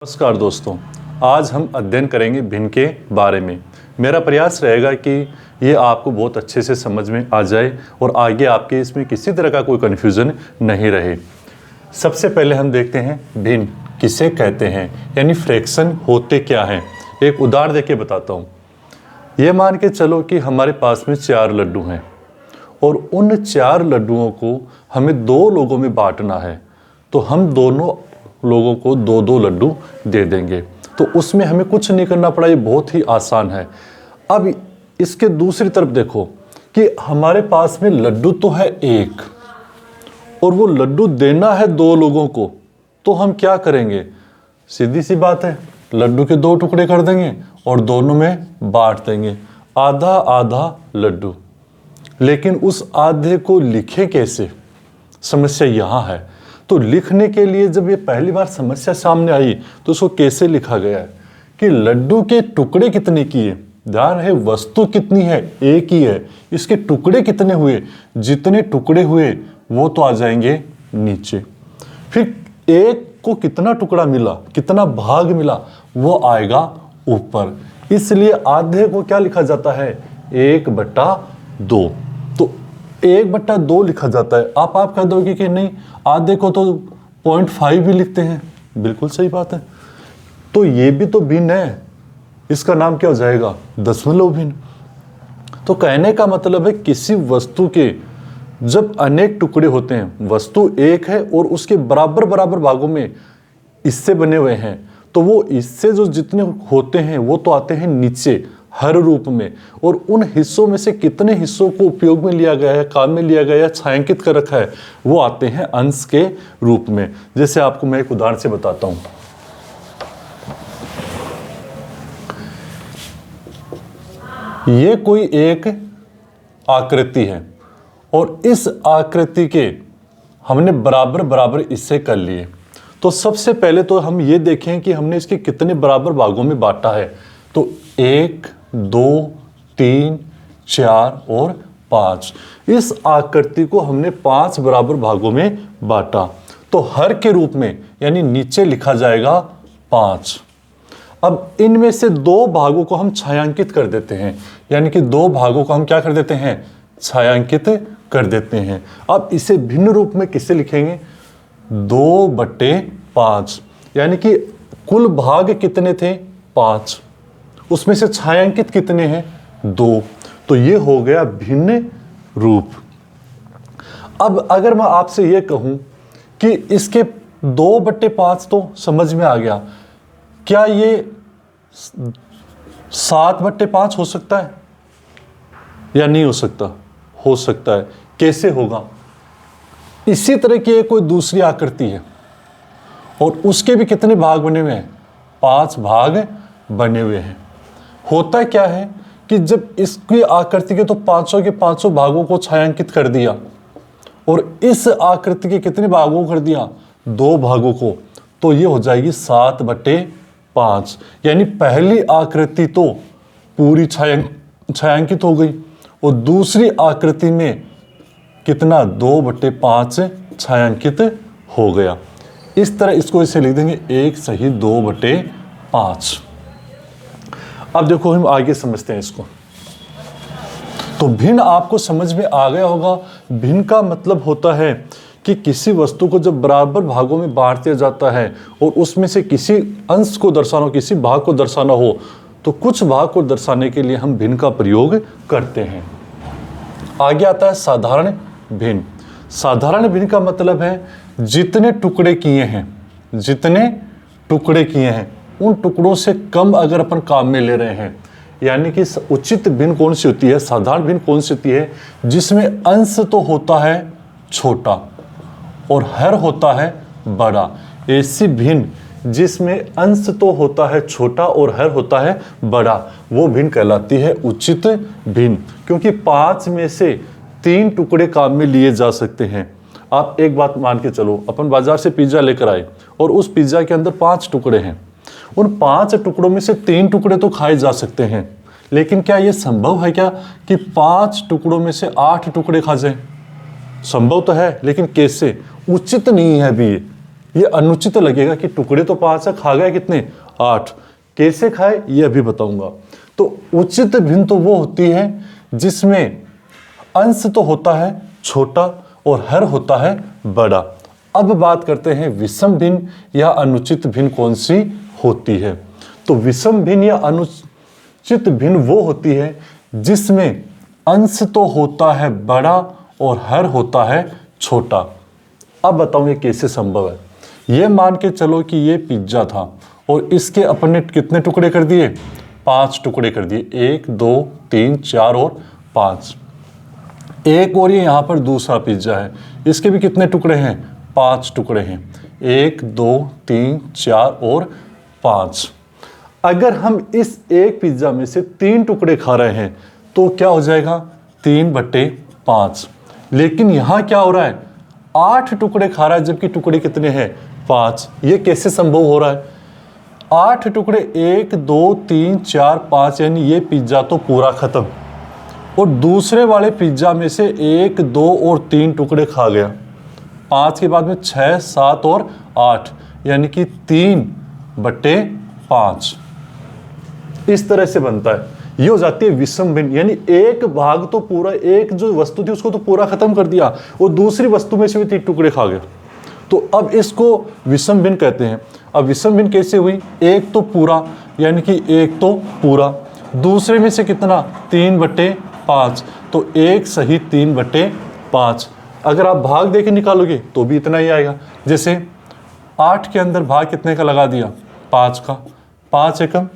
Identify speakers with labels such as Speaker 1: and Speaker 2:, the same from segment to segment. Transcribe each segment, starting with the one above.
Speaker 1: नमस्कार दोस्तों, आज हम अध्ययन करेंगे भिन्न के बारे में। मेरा प्रयास रहेगा कि ये आपको बहुत अच्छे से समझ में आ जाए और आगे आपके इसमें किसी तरह का कोई कन्फ्यूज़न नहीं रहे। सबसे पहले हम देखते हैं भिन्न किसे कहते हैं, यानी फ्रैक्शन होते क्या हैं। एक उदाहरण देके बताता हूँ। ये मान के चलो कि हमारे पास में 4 लड्डू हैं और उन 4 लड्डुओं को हमें 2 लोगों में बांटना है, तो हम दोनों लोगों को 2-2 लड्डू दे देंगे। तो उसमें हमें कुछ नहीं करना पड़ा, ये बहुत ही आसान है। अब इसके दूसरी तरफ देखो कि हमारे पास में लड्डू तो है 1 और वो लड्डू देना है 2 लोगों को, तो हम क्या करेंगे? सीधी सी बात है, लड्डू के 2 टुकड़े कर देंगे और दोनों में बांट देंगे, आधा आधा लड्डू। लेकिन उस आधे को लिखे कैसे? समस्या यहाँ है। तो लिखने के लिए जब ये पहली बार समस्या सामने आई तो उसको कैसे लिखा गया है कि लड्डू के टुकड़े कितने किए। ध्यान है, वस्तु कितनी है? 1 ही है। इसके टुकड़े कितने हुए? जितने टुकड़े हुए वो तो आ जाएंगे नीचे। फिर 1 को कितना टुकड़ा मिला, कितना भाग मिला, वो आएगा ऊपर। इसलिए आधे को क्या लिखा जाता है? 1/2। तो 1/2 लिखा जाता है। आप कह दोगे कि नहीं, आधे को तो 0.5 भी लिखते हैं। बिल्कुल सही बात है। तो ये भी तो भिन्न है, इसका नाम क्या हो जाएगा? दशमलव भिन्न। तो कहने का मतलब है किसी वस्तु के जब अनेक टुकड़े होते हैं, वस्तु 1 है और उसके बराबर बराबर भागों में इससे बने हुए हैं, तो वो इससे जो जितने होते हैं वो तो आते हैं नीचे हर रूप में, और उन हिस्सों में से कितने हिस्सों को उपयोग में लिया गया है, काम में लिया गया है, छायांकित कर रखा है, वो आते हैं अंश के रूप में। जैसे आपको मैं एक उदाहरण से बताता हूं। ये कोई एक आकृति है और इस आकृति के हमने बराबर बराबर इससे कर लिए। तो सबसे पहले तो हम ये देखें कि हमने इसके कितने बराबर भागों में बांटा है। तो 1, 2, 3, 4 और 5। इस आकृति को हमने 5 बराबर भागों में बांटा, तो हर के रूप में यानी नीचे लिखा जाएगा 5। अब इनमें से 2 भागों को हम छायांकित कर देते हैं, यानी कि 2 भागों को हम क्या कर देते हैं? छायांकित कर देते हैं। अब इसे भिन्न रूप में किससे लिखेंगे? 2/5, यानी कि कुल भाग कितने थे? 5, उसमें से छायांकित कितने हैं? 2। तो ये हो गया भिन्न रूप। अब अगर मैं आपसे ये कहूं कि इसके 2/5 तो समझ में आ गया, क्या ये 7/5 हो सकता है या नहीं हो सकता? हो सकता है। कैसे होगा? इसी तरह की कोई दूसरी आकृति है और उसके भी कितने भाग बने हुए हैं? 5 भाग बने हुए हैं। होता क्या है कि जब इसकी आकृति के तो 500 के 500 भागों को छायांकित कर दिया और इस आकृति के कितने भागों को कर दिया? 2 भागों को, तो ये हो जाएगी 7/5। यानी पहली आकृति तो पूरी छायांकित हो गई और दूसरी आकृति में कितना? 2/5 छायांकित हो गया। इस तरह इसको इसे लिख देंगे 1 सही 2/5। अब देखो हम आगे समझते हैं इसको। तो भिन्न आपको समझ में आ गया होगा। भिन्न का मतलब होता है कि किसी वस्तु को जब बराबर भागों में बांट दिया जाता है और उसमें से किसी अंश को दर्शाना हो, किसी भाग को दर्शाना हो, तो कुछ भाग को दर्शाने के लिए हम भिन्न का प्रयोग करते हैं। आगे आता है साधारण भिन्न। साधारण भिन्न का मतलब है जितने टुकड़े किए हैं, जितने टुकड़े किए हैं उन टुकड़ों से कम अगर अपन काम में ले रहे हैं, यानी कि उचित भिन्न कौन सी होती है? साधारण भिन्न कौन सी होती है? जिसमें अंश तो होता है छोटा और हर होता है बड़ा। ऐसी भिन्न जिसमें अंश तो होता है छोटा और हर होता है बड़ा, वो भिन्न कहलाती है उचित भिन्न। क्योंकि 5 में से 3 टुकड़े काम में लिए जा सकते हैं। आप एक बात मान के चलो, अपन बाजार से पिज्जा लेकर आए और उस पिज्जा के अंदर 5 टुकड़े हैं। उन 5 टुकड़ों में से 3 टुकड़े तो खाए जा सकते हैं, लेकिन क्या यह संभव है क्या कि 5 टुकड़ों में से 8 टुकड़े खा जाएं? संभव तो है, लेकिन कैसे? उचित नहीं है अभी, ये अनुचित लगेगा कि टुकड़े तो 5 है, खा गए कितने 8। कैसे खाए ये अभी बताऊंगा। तो उचित भिन्न तो वो होती है जिसमें अंश तो होता है छोटा और हर होता है बड़ा। अब बात करते हैं विषम भिन्न या अनुचित भिन्न कौन सी होती है। तो विषम भिन्न या अनुचित भिन्न वो होती है जिसमें अंश तो होता है बड़ा और हर होता है छोटा। अब बताऊं ये कैसे संभव है। ये मान के चलो कि ये पिज्जा था और इसके अपने कितने टुकड़े कर दिए, 5 टुकड़े कर दिए, 1 2 3 4 और 5। एक और ये यहाँ पर दूसरा पिज्जा है, इसके भी कितने टुकड़े हैं, 5 टुकड़े हैं, 1 2 3 4 और 5। अगर हम इस एक पिज्जा में से 3 टुकड़े खा रहे हैं तो क्या हो जाएगा 3/5। लेकिन यहाँ क्या हो रहा है 8 टुकड़े खा रहा है जबकि टुकड़े कितने हैं 5। ये कैसे संभव हो रहा है। 8 टुकड़े 1 2 3 4 5 यानी ये पिज्जा तो पूरा खत्म और दूसरे वाले पिज्जा में से 1 2 और 3 टुकड़े खा गया। 5 के बाद में 6 7 और 8 यानी कि 3/5 इस तरह से बनता है। ये हो जाती है विषम भिन्न, यानी एक भाग तो पूरा, एक जो वस्तु थी उसको तो पूरा खत्म कर दिया और दूसरी वस्तु में से भी 3 टुकड़े खा गए। तो अब इसको विषम भिन्न कहते हैं। अब विषम भिन्न कैसे हुई, एक तो पूरा यानी कि एक तो पूरा, दूसरे में से कितना 3/5, तो 1 सही 3/5। अगर आप भाग देके निकालोगे तो भी इतना ही आएगा। जैसे 8 के अंदर भाग कितने का लगा दिया 5 का, 5 एकम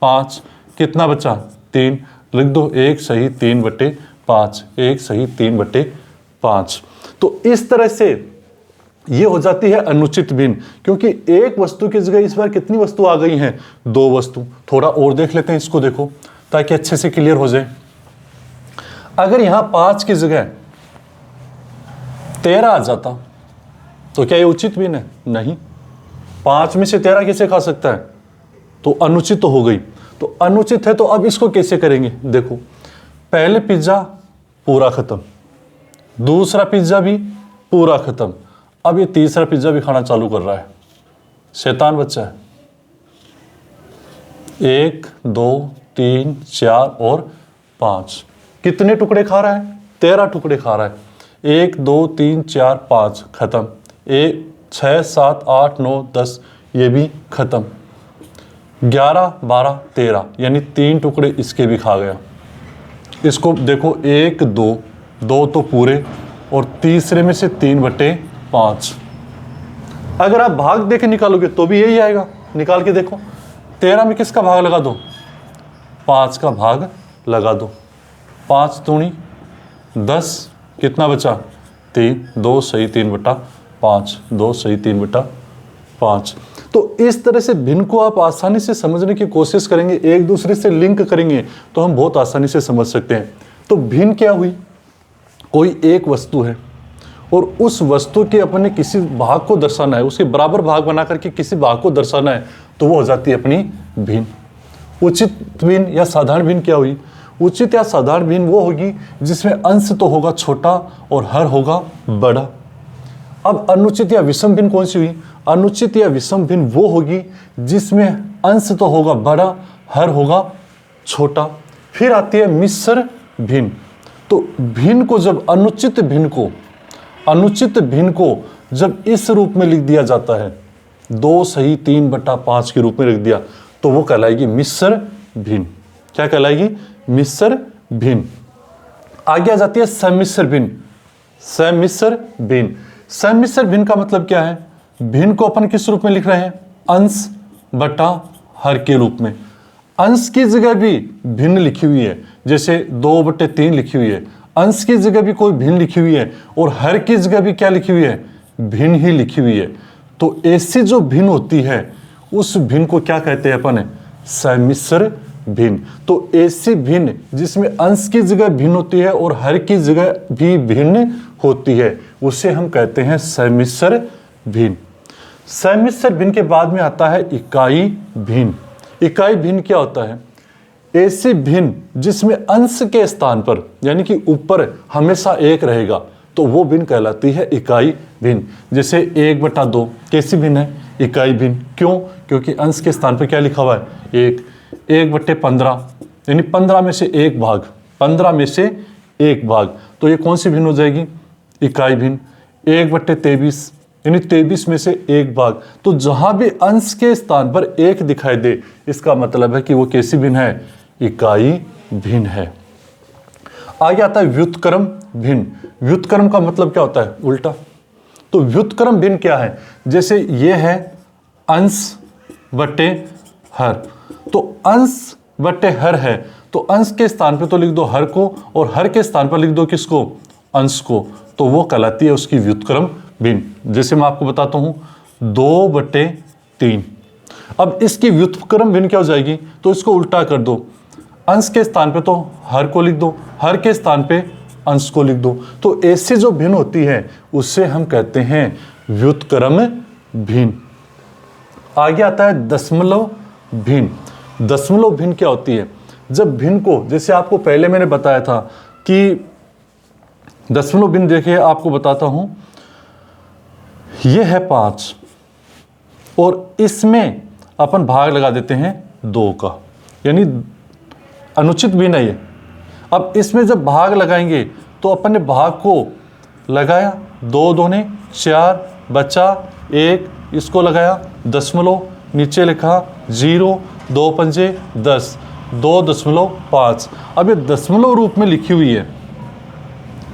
Speaker 1: 5, कितना बचा 3, लिख दो 1 सही 3/5, 1 सही 3/5। तो इस तरह से ये हो जाती है अनुचित भिन्न, क्योंकि एक वस्तु की जगह इस बार कितनी वस्तु आ गई हैं 2 वस्तु। थोड़ा और देख लेते हैं इसको, देखो ताकि अच्छे से क्लियर हो जाए। अगर यहां 5 की जगह 13 आ जाता तो क्या ये उचित भिन्न है, नहीं। 5 में से 13 कैसे खा सकता है, तो अनुचित तो हो गई। तो अनुचित है तो अब इसको कैसे करेंगे, देखो पहले पिज्जा पूरा खत्म, दूसरा पिज्जा भी पूरा खत्म, अब ये तीसरा पिज्जा भी खाना चालू कर रहा है, शैतान बच्चा है। 1 2 3 4 और 5 कितने टुकड़े खा रहा है, 13 टुकड़े खा रहा है। 1 2 3 4 5 खत्म, 6 7 8 9 10 ये भी खत्म, 11 12 13 यानी 3 टुकड़े इसके भी खा गया। इसको देखो 1 2 2 तो पूरे और तीसरे में से 3/5। अगर आप भाग देके निकालोगे तो भी यही आएगा, निकाल के देखो 13 में किसका भाग लगा दो, 5 का भाग लगा दो, 5 दूनी 10, कितना बचा 3, 2 सही 3/5, 2 सही 3/5। तो इस तरह से भिन्न को आप आसानी से समझने की कोशिश करेंगे, एक दूसरे से लिंक करेंगे तो हम बहुत आसानी से समझ सकते हैं। तो भिन्न क्या हुई, कोई एक वस्तु है और उस वस्तु के अपने किसी भाग को दर्शाना है, उसके बराबर भाग बना करके किसी भाग को दर्शाना है, तो वो हो जाती है अपनी भिन्न। उचित भिन्न या साधारण भिन्न क्या हुई, उचित या साधारण भिन्न वो होगी जिसमें अंश तो होगा छोटा और हर होगा बड़ा। अब अनुचित या विषम भिन्न कौन सी हुई, अनुचित या विषम भिन्न वो होगी जिसमें अंश तो होगा बड़ा, हर होगा छोटा। फिर आती है मिश्र भिन्न। तो भिन्न को जब अनुचित भिन्न को जब इस रूप में लिख दिया जाता है, 2 सही 3/5 के रूप में लिख दिया, तो वो कहलाएगी मिश्र भिन्न। क्या कहलाएगी, मिश्र भिन्न। आगे आ जाती है सम्मिश्र भिन्न। सम्मिश्र भिन्न, सम्मिश्र भिन्न का मतलब क्या है, भिन्न को अपन किस रूप में लिख रहे हैं, अंश बटा हर के रूप में। अंश की जगह भी भिन्न लिखी हुई है, जैसे 2/3 लिखी हुई है, अंश की जगह भी कोई भिन्न लिखी हुई है और हर की जगह भी क्या लिखी हुई है, भिन्न ही लिखी हुई है। तो ऐसी जो भिन्न होती है उस भिन्न को क्या कहते हैं अपन, सम्मिश्र भिन्न। तो ऐसी भिन्न जिसमें अंश की जगह भिन्न होती है और हर की जगह भी भिन्न होती है, उसे हम कहते हैं सम्मिश्र भिन्न। सम्मिश्र भिन्न के बाद में आता है इकाई भिन्न। इकाई भिन्न क्या होता है, ऐसी भिन्न जिसमें अंश के स्थान पर यानी कि ऊपर हमेशा 1 रहेगा, तो वो भिन्न कहलाती है इकाई भिन्न। जैसे 1/2 कैसी भिन्न है? इकाई भिन्न। क्यों? क्योंकि अंश के स्थान पर क्या लिखा हुआ है? 1। 1/15 यानी 15 में से 1 भाग, 15 में से 1 भाग, तो ये कौन सी भिन्न हो जाएगी? इकाई भिन्न। 1/23 यानी 23 में से 1 भाग, तो जहां भी अंश के स्थान पर 1 दिखाई दे इसका मतलब है कि वो कैसी भिन्न है? इकाई भिन्न है। आगे आता है व्युत्क्रम भिन्न। व्युत्क्रम का मतलब क्या होता है? उल्टा। तो व्युत्क्रम भिन्न क्या है? जैसे ये है अंश बटे हर, तो अंश बटे हर है, तो अंश के स्थान पे तो लिख दो हर को, और हर के स्थान पर लिख दो किसको? अंश को, तो वो कहलाती है उसकी व्युत्क्रम भिन्न। जैसे मैं आपको बताता हूं 2/3। अब इसकी व्युत्क्रम भिन्न क्या हो जाएगी? तो इसको उल्टा कर दो, अंश के स्थान पे तो हर को लिख दो, हर के स्थान पे अंश को लिख दो, तो ऐसी जो भिन्न होती है उससे हम कहते हैं व्युत्क्रम भिन्न। आगे आता है दशमलव भिन्न। दशमलव भिन्न क्या होती है? जब भिन्न को, जैसे आपको पहले मैंने बताया था कि दशमलव भिन्न, देखिए आपको बताता हूं, यह है 5 और इसमें अपन भाग लगा देते हैं 2 का, यानी अनुचित भिन्न है ये। अब इसमें जब भाग लगाएंगे तो अपन ने भाग को लगाया, 2 दूने 4, बचा 1, इसको लगाया दशमलव, नीचे लिखा 0, 2 पंजे 10, 2.5। अब ये दशमलव रूप में लिखी हुई है,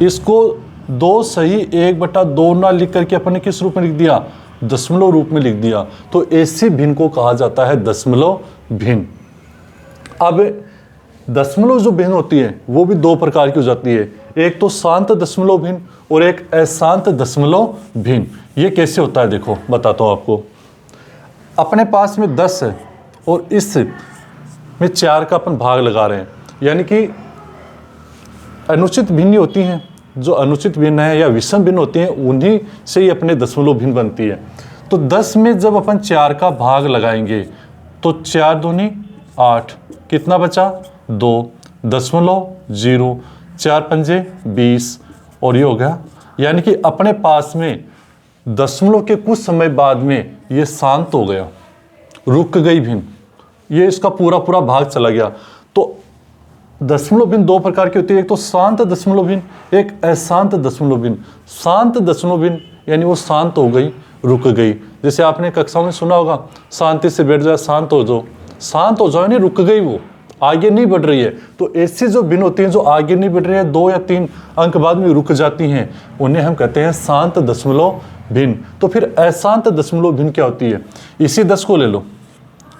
Speaker 1: इसको 2 सही 1/2 ना लिख करके अपन ने किस रूप में लिख दिया? दशमलव रूप में लिख दिया। तो ऐसी भिन्न को कहा जाता है दशमलव भिन्न। अब दशमलव जो भिन्न होती है वो भी 2 प्रकार की हो जाती है, एक तो शांत दशमलव भिन्न और एक अशांत दशमलव भिन्न। ये कैसे होता है देखो बताता हूँ आपको। अपने पास में 10 है और इस में 4 का अपन भाग लगा रहे हैं, यानी कि अनुचित भिन्न होती हैं, जो अनुचित भिन्न है या विषम भिन्न होती हैं उन्हीं से ही अपने दशमलव भिन्न बनती है। तो 10 में जब अपन 4 का भाग लगाएंगे तो 4 दूनी 8, कितना बचा? 2.0, 4 पंजे 20, और ये हो गया। यानी कि अपने पास में दशमलव के कुछ समय बाद में ये शांत हो गया, रुक गई भिन्न, ये इसका पूरा पूरा भाग चला गया। तो दशमलव भिन्न 2 प्रकार की होती है, एक तो शांत दशमलव भिन्न, एक अशांत दशमलव भिन्न। शांत दशमलव भिन्न यानी वो शांत हो गई, रुक गई। जैसे आपने कक्षाओं में सुना होगा, शांति से बैठ जाए, शांत हो जाओ। शांत हो जाओ यानी रुक गई, वो आगे नहीं बढ़ रही है। तो ऐसी जो भिन्न होती हैं जो आगे नहीं बढ़ रही है, 2 या 3 अंक बाद में रुक जाती हैं, उन्हें हम कहते हैं शांत दशमलव भिन्न। तो फिर अशांत दशमलव भिन्न क्या होती है? इसी 10 को ले लो,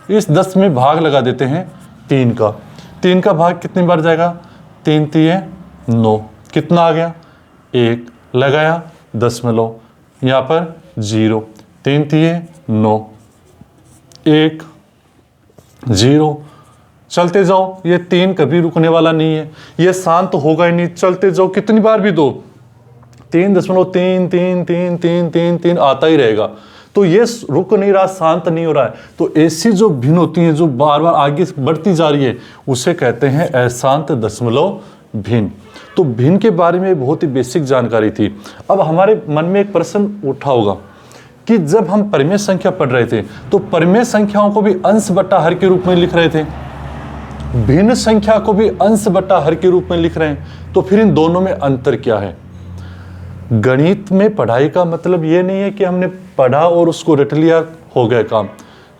Speaker 1: इस 10 में भाग लगा देते हैं 3 का। 3 का भाग कितनी बार जाएगा? 3 3 9, कितना आ गया? 1, लगाया दशमलव, यहाँ पर 0, 3 3 9, 1 0, चलते जाओ। ये 3 कभी रुकने वाला नहीं है, ये शांत होगा ही नहीं, चलते जाओ कितनी बार भी दो, 3.3 3 3 3 3 3 आता ही रहेगा। तो ये रुक नहीं रहा, शांत नहीं हो रहा है। तो ऐसी जो भिन्न होती हैं जो बार बार आगे बढ़ती जा रही है उसे कहते हैं अशांत दशमलव भिन्न। तो भिन्न के बारे में बहुत ही बेसिक जानकारी थी। अब हमारे मन में एक प्रश्न उठा होगा कि जब हम परिमेय संख्या पढ़ रहे थे तो परिमेय संख्याओं को भी अंश बटा हर के रूप में लिख रहे थे, भिन्न संख्या को भी अंश बटा हर के रूप में लिख रहे हैं, तो फिर इन दोनों में अंतर क्या है? गणित में पढ़ाई का मतलब ये नहीं है कि हमने पढ़ा और उसको रट लिया, हो गया काम।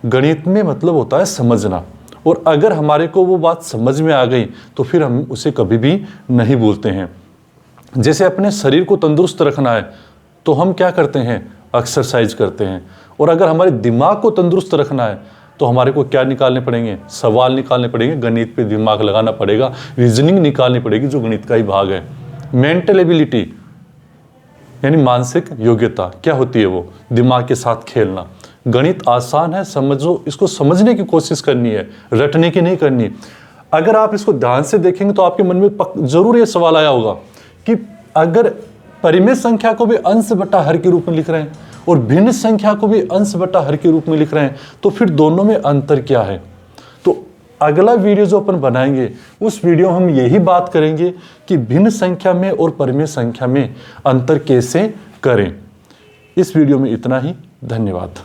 Speaker 1: गणित में मतलब होता है समझना, और अगर हमारे को वो बात समझ में आ गई तो फिर हम उसे कभी भी नहीं भूलते हैं। जैसे अपने शरीर को तंदुरुस्त रखना है तो हम क्या करते हैं? एक्सरसाइज करते हैं। और अगर हमारे दिमाग को तंदुरुस्त रखना है तो हमारे को क्या निकालने पड़ेंगे? सवाल निकालने पड़ेंगे, गणित पे दिमाग लगाना पड़ेगा, रीजनिंग निकालनी पड़ेगी जो गणित का ही भाग है। मेंटल एबिलिटी यानी मानसिक योग्यता क्या होती है? वो दिमाग के साथ खेलना। गणित आसान है, समझो, इसको समझने की कोशिश करनी है, रटने की नहीं करनी। अगर आप इसको ध्यान से देखेंगे तो आपके मन में जरूर ये सवाल आया होगा कि अगर परिमेय संख्या को भी अंश बटा हर के रूप में लिख रहे हैं और भिन्न संख्या को भी अंश बटा हर के रूप में लिख रहे हैं तो फिर दोनों में अंतर क्या है? तो अगला वीडियो जो अपन बनाएंगे उस वीडियो में हम यही बात करेंगे कि भिन्न संख्या में और परिमेय संख्या में अंतर कैसे करें। इस वीडियो में इतना ही। धन्यवाद।